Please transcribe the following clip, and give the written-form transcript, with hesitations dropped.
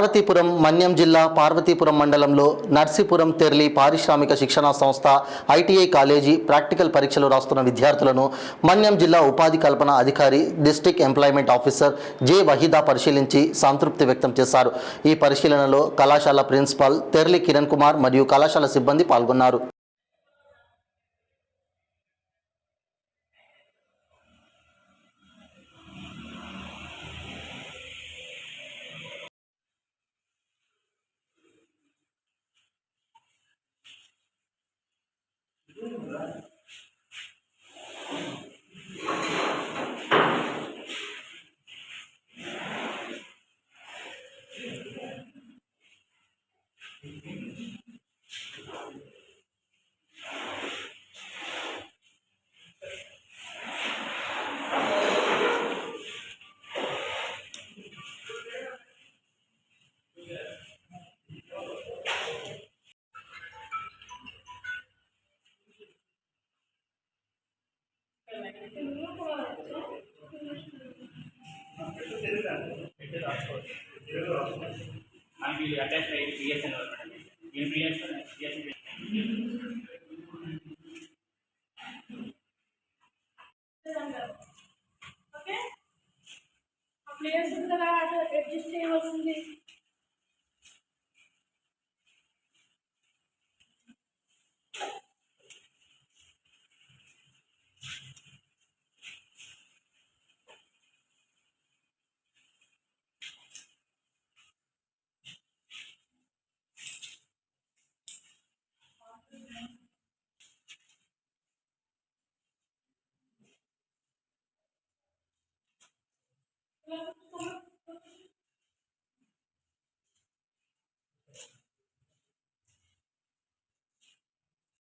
పార్వతీపురం మన్యం జిల్లా పార్వతీపురం మండలంలో నర్సీపురం తెర్లి పారిశ్రామిక శిక్షణా సంస్థ ఐటీఐ కాలేజీ ప్రాక్టికల్ పరీక్షలు రాస్తున్న విద్యార్థులను మన్యం జిల్లా ఉపాధి కల్పన అధికారి district employment officer J Waheeda పరిశీలించి సంతృప్తి వ్యక్తం చేశారు. ఈ పరిశీలనలో కళాశాల ప్రిన్సిపాల్ తెర్లి కిరణ్ కుమార్ మరియు కళాశాల సిబ్బంది పాల్గొన్నారు. మనకి అటాచ్ అయ్యి బిఎస్ఎన్ మేడం బిఎస్ఎన్ ఓకే ఆ ప్లేస్ ఉంది కదా అటు అడ్జస్ట్ చేయవలసింది. Hello.